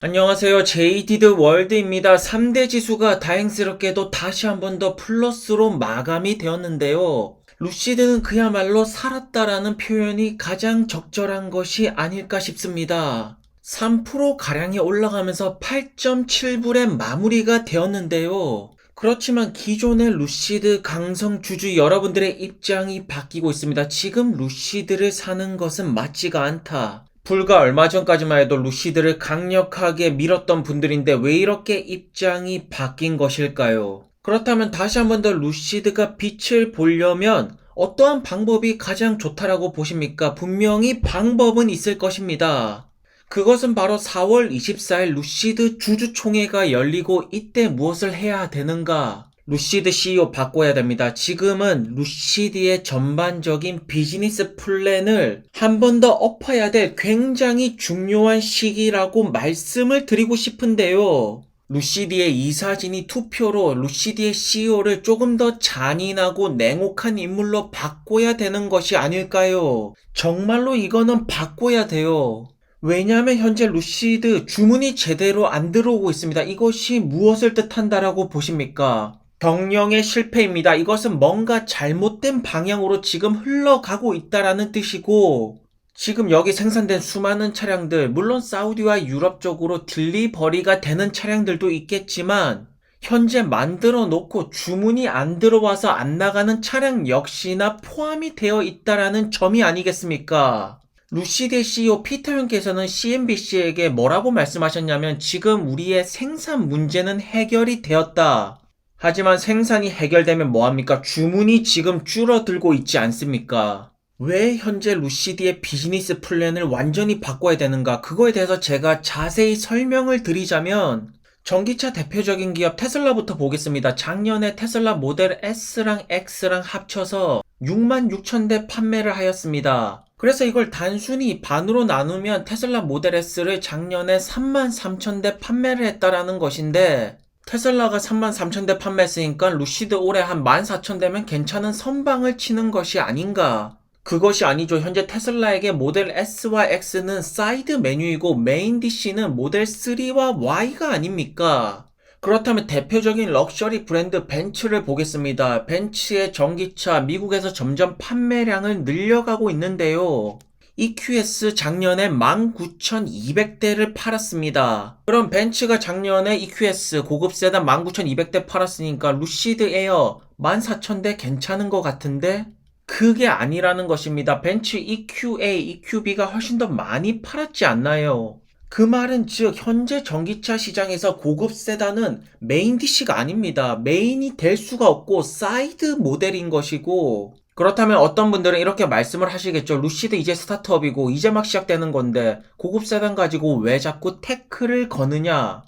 안녕하세요. 제이디드 월드입니다. 3대 지수가 다행스럽게도 다시 한 번 더 플러스로 마감이 되었는데요. 루시드는 그야말로 살았다라는 표현이 가장 적절한 것이 아닐까 싶습니다. 3%가량이 올라가면서 8.7불에 마무리가 되었는데요. 그렇지만 기존의 루시드 강성 주주 여러분들의 입장이 바뀌고 있습니다. 지금 루시드를 사는 것은 맞지가 않다. 불과 얼마 전까지만 해도 루시드를 강력하게 밀었던 분들인데 왜 이렇게 입장이 바뀐 것일까요? 그렇다면 다시 한 번 더 루시드가 빛을 보려면 어떠한 방법이 가장 좋다라고 보십니까? 분명히 방법은 있을 것입니다. 그것은 바로 4월 24일 루시드 주주총회가 열리고 이때 무엇을 해야 되는가? 루시드 CEO 바꿔야 됩니다. 지금은 루시드의 전반적인 비즈니스 플랜을 한 번 더 엎어야 될 굉장히 중요한 시기라고 말씀을 드리고 싶은데요. 루시드의 이사진이 투표로 루시드의 CEO를 조금 더 잔인하고 냉혹한 인물로 바꿔야 되는 것이 아닐까요? 정말로 이거는 바꿔야 돼요. 왜냐하면 현재 루시드 주문이 제대로 안 들어오고 있습니다. 이것이 무엇을 뜻한다라고 보십니까? 경영의 실패입니다. 이것은 뭔가 잘못된 방향으로 지금 흘러가고 있다라는 뜻이고, 지금 여기 생산된 수많은 차량들, 물론 사우디와 유럽 쪽으로 딜리버리가 되는 차량들도 있겠지만, 현재 만들어 놓고 주문이 안 들어와서 안 나가는 차량 역시나 포함이 되어 있다라는 점이 아니겠습니까? 루시드 CEO 피터 형께서는 CNBC에게 뭐라고 말씀하셨냐면, 지금 우리의 생산 문제는 해결이 되었다. 하지만 생산이 해결되면 뭐합니까? 주문이 지금 줄어들고 있지 않습니까? 왜 현재 루시드의 비즈니스 플랜을 완전히 바꿔야 되는가? 그거에 대해서 제가 자세히 설명을 드리자면, 전기차 대표적인 기업 테슬라부터 보겠습니다. 작년에 테슬라 모델 S랑 X랑 합쳐서 66,000대 판매를 하였습니다. 그래서 이걸 단순히 반으로 나누면 테슬라 모델 S를 작년에 33,000대 판매를 했다라는 것인데, 테슬라가 33,000대 판매했으니까 루시드 올해 한 14,000대면 괜찮은 선방을 치는 것이 아닌가? 그것이 아니죠. 현재 테슬라에게 모델 S와 X는 사이드 메뉴이고 메인 DC는 모델 3와 Y가 아닙니까? 그렇다면 대표적인 럭셔리 브랜드 벤츠를 보겠습니다. 벤츠의 전기차 미국에서 점점 판매량을 늘려가고 있는데요. EQS 작년에 19,200대를 팔았습니다. 그럼 벤츠가 작년에 EQS 고급 세단 19,200대 팔았으니까 루시드 에어 14,000대 괜찮은 것 같은데? 그게 아니라는 것입니다. 벤츠 EQA, EQB가 훨씬 더 많이 팔았지 않나요? 그 말은 즉 현재 전기차 시장에서 고급 세단은 메인 DC가 아닙니다. 메인이 될 수가 없고 사이드 모델인 것이고, 그렇다면 어떤 분들은 이렇게 말씀을 하시겠죠. 루시드 이제 스타트업이고 이제 막 시작되는 건데 고급 세단 가지고 왜 자꾸 태클을 거느냐.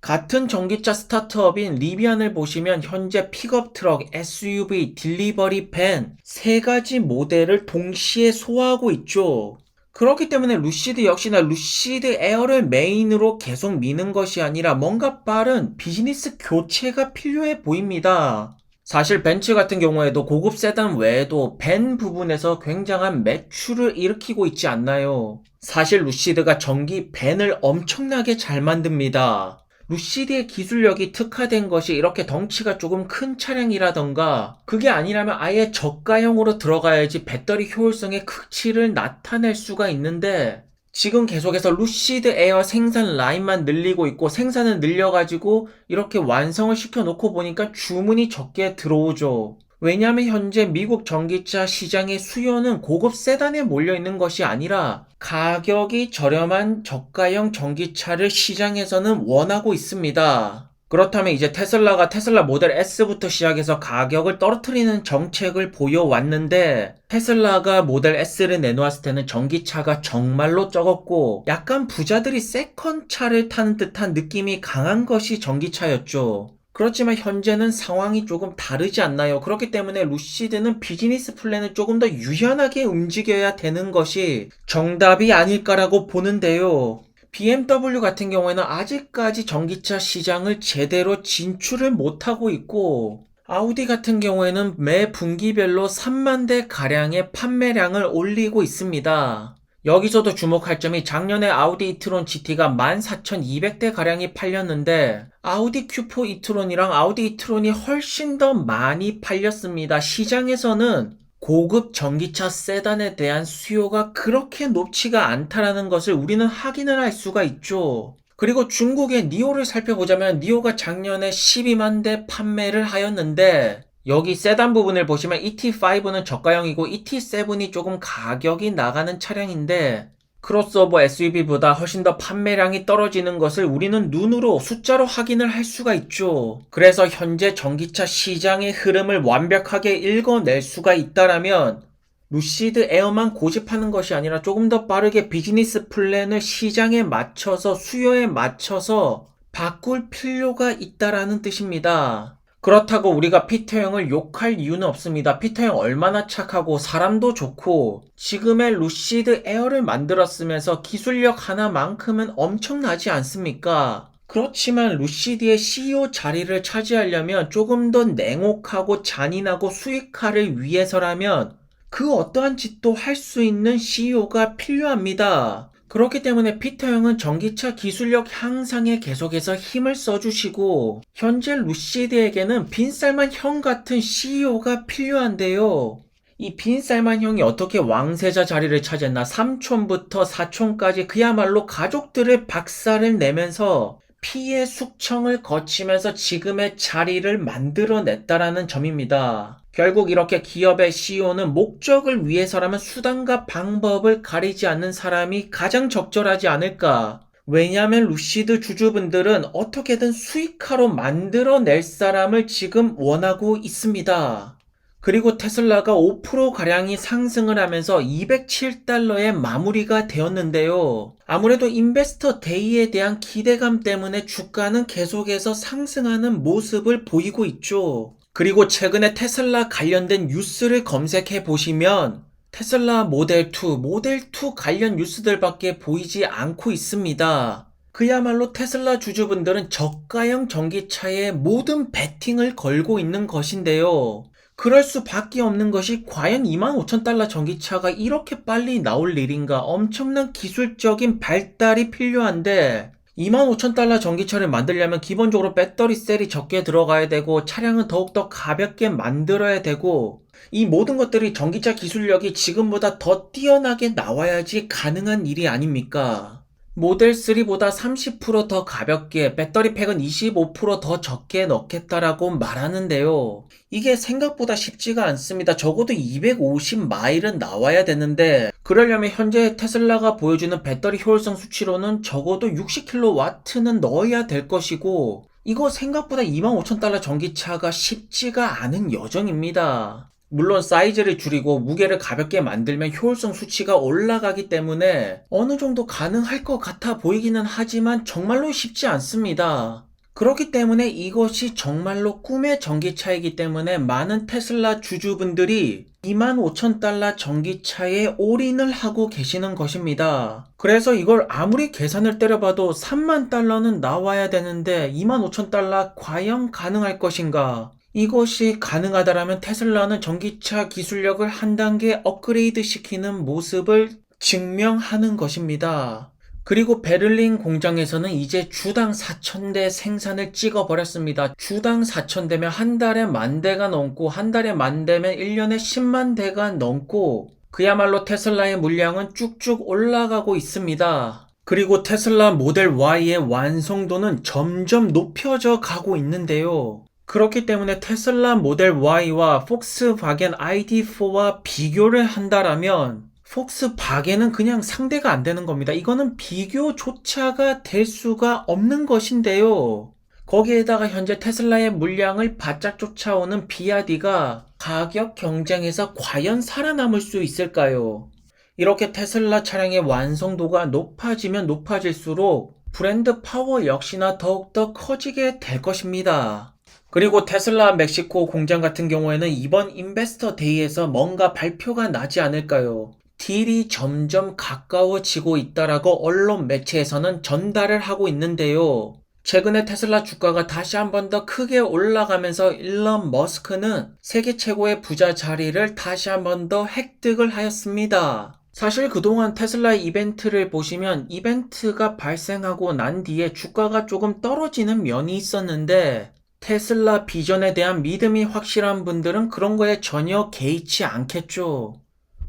같은 전기차 스타트업인 리비안을 보시면 현재 픽업 트럭, SUV, 딜리버리 밴 세 가지 모델을 동시에 소화하고 있죠. 그렇기 때문에 루시드 역시나 루시드 에어를 메인으로 계속 미는 것이 아니라 뭔가 빠른 비즈니스 교체가 필요해 보입니다. 사실 벤츠 같은 경우에도 고급 세단 외에도 밴 부분에서 굉장한 매출을 일으키고 있지 않나요? 사실 루시드가 전기 밴을 엄청나게 잘 만듭니다. 루시드의 기술력이 특화된 것이 이렇게 덩치가 조금 큰 차량이라던가, 그게 아니라면 아예 저가형으로 들어가야지 배터리 효율성의 극치를 나타낼 수가 있는데, 지금 계속해서 루시드 에어 생산 라인만 늘리고 있고 생산을 늘려가지고 이렇게 완성을 시켜놓고 보니까 주문이 적게 들어오죠. 왜냐하면 현재 미국 전기차 시장의 수요는 고급 세단에 몰려있는 것이 아니라 가격이 저렴한 저가형 전기차를 시장에서는 원하고 있습니다. 그렇다면 이제 테슬라가 테슬라 모델 S부터 시작해서 가격을 떨어뜨리는 정책을 보여왔는데, 테슬라가 모델 S를 내놓았을 때는 전기차가 정말로 적었고 약간 부자들이 세컨차를 타는 듯한 느낌이 강한 것이 전기차였죠. 그렇지만 현재는 상황이 조금 다르지 않나요? 그렇기 때문에 루시드는 비즈니스 플랜을 조금 더 유연하게 움직여야 되는 것이 정답이 아닐까라고 보는데요. BMW 같은 경우에는 아직까지 전기차 시장을 제대로 진출을 못하고 있고, 아우디 같은 경우에는 매 분기별로 3만 대 가량의 판매량을 올리고 있습니다. 여기서도 주목할 점이 작년에 아우디 이트론 GT가 14,200대 가량이 팔렸는데 아우디 Q4 이트론이랑 아우디 이트론이 훨씬 더 많이 팔렸습니다. 시장에서는 고급 전기차 세단에 대한 수요가 그렇게 높지가 않다라는 것을 우리는 확인을 할 수가 있죠. 그리고 중국의 니오를 살펴보자면 니오가 작년에 12만 대 판매를 하였는데 여기 세단 부분을 보시면 ET5는 저가형이고 ET7이 조금 가격이 나가는 차량인데 크로스오버 SUV보다 훨씬 더 판매량이 떨어지는 것을 우리는 눈으로 숫자로 확인을 할 수가 있죠. 그래서 현재 전기차 시장의 흐름을 완벽하게 읽어낼 수가 있다라면 루시드 에어만 고집하는 것이 아니라 조금 더 빠르게 비즈니스 플랜을 시장에 맞춰서 수요에 맞춰서 바꿀 필요가 있다라는 뜻입니다. 그렇다고 우리가 피터 형을 욕할 이유는 없습니다. 피터 형 얼마나 착하고 사람도 좋고 지금의 루시드 에어를 만들었으면서 기술력 하나만큼은 엄청나지 않습니까? 그렇지만 루시드의 CEO 자리를 차지하려면 조금 더 냉혹하고 잔인하고 수익화를 위해서라면 그 어떠한 짓도 할 수 있는 CEO가 필요합니다. 그렇기 때문에 피터 형은 전기차 기술력 향상에 계속해서 힘을 써주시고 현재 루시드에게는 빈살만 형 같은 CEO가 필요한데요. 이 빈살만 형이 어떻게 왕세자 자리를 차지했나. 삼촌부터 사촌까지 그야말로 가족들의 박살을 내면서 피해 숙청을 거치면서 지금의 자리를 만들어냈다라는 점입니다. 결국 이렇게 기업의 CEO는 목적을 위해서라면 수단과 방법을 가리지 않는 사람이 가장 적절하지 않을까. 왜냐하면 루시드 주주분들은 어떻게든 수익화로 만들어낼 사람을 지금 원하고 있습니다. 그리고 테슬라가 5%가량이 상승을 하면서 207달러에 마무리가 되었는데요. 아무래도 인베스터 데이에 대한 기대감 때문에 주가는 계속해서 상승하는 모습을 보이고 있죠. 그리고 최근에 테슬라 관련된 뉴스를 검색해 보시면 테슬라 모델2, 모델2 관련 뉴스들밖에 보이지 않고 있습니다. 그야말로 테슬라 주주분들은 저가형 전기차에 모든 베팅을 걸고 있는 것인데요. 그럴 수밖에 없는 것이 과연 25,000달러 전기차가 이렇게 빨리 나올 일인가. 엄청난 기술적인 발달이 필요한데 25,000달러 전기차를 만들려면 기본적으로 배터리 셀이 적게 들어가야 되고 차량은 더욱더 가볍게 만들어야 되고 이 모든 것들이 전기차 기술력이 지금보다 더 뛰어나게 나와야지 가능한 일이 아닙니까? 모델 3보다 30%더 가볍게 배터리 팩은 25%더 적게 넣겠다라고 말하는데요. 이게 생각보다 쉽지가 않습니다. 적어도 250마일은 나와야 되는데 그러려면 현재 테슬라가 보여주는 배터리 효율성 수치로는 적어도 60kW는 넣어야 될 것이고 이거 생각보다 25,000달러 전기차가 쉽지가 않은 여정입니다. 물론 사이즈를 줄이고 무게를 가볍게 만들면 효율성 수치가 올라가기 때문에 어느 정도 가능할 것 같아 보이기는 하지만 정말로 쉽지 않습니다. 그렇기 때문에 이것이 정말로 꿈의 전기차이기 때문에 많은 테슬라 주주분들이 25,000달러 전기차에 올인을 하고 계시는 것입니다. 그래서 이걸 아무리 계산을 때려봐도 3만 달러는 나와야 되는데 25,000달러 과연 가능할 것인가? 이것이 가능하다라면 테슬라는 전기차 기술력을 한 단계 업그레이드 시키는 모습을 증명하는 것입니다. 그리고 베를린 공장에서는 이제 주당 4,000대 생산을 찍어버렸습니다. 주당 4,000대면 한 달에 10,000대가 넘고 한 달에 10,000대면 1년에 10만 대가 넘고 그야말로 테슬라의 물량은 쭉쭉 올라가고 있습니다. 그리고 테슬라 모델 Y의 완성도는 점점 높여져 가고 있는데요. 그렇기 때문에 테슬라 모델 Y와 폭스바겐 ID4와 비교를 한다라면 폭스바겐은 그냥 상대가 안 되는 겁니다. 이거는 비교조차가 될 수가 없는 것인데요. 거기에다가 현재 테슬라의 물량을 바짝 쫓아오는 비아디가 가격 경쟁에서 과연 살아남을 수 있을까요? 이렇게 테슬라 차량의 완성도가 높아지면 높아질수록 브랜드 파워 역시나 더욱더 커지게 될 것입니다. 그리고 테슬라 멕시코 공장 같은 경우에는 이번 인베스터 데이에서 뭔가 발표가 나지 않을까요? 딜이 점점 가까워지고 있다라고 언론 매체에서는 전달을 하고 있는데요. 최근에 테슬라 주가가 다시 한 번 더 크게 올라가면서 일론 머스크는 세계 최고의 부자 자리를 다시 한 번 더 획득을 하였습니다. 사실 그동안 테슬라 이벤트를 보시면 이벤트가 발생하고 난 뒤에 주가가 조금 떨어지는 면이 있었는데 테슬라 비전에 대한 믿음이 확실한 분들은 그런 거에 전혀 개의치 않겠죠.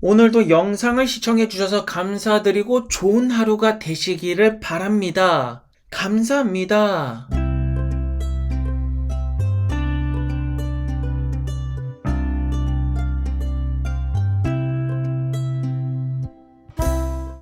오늘도 영상을 시청해 주셔서 감사드리고 좋은 하루가 되시기를 바랍니다. 감사합니다.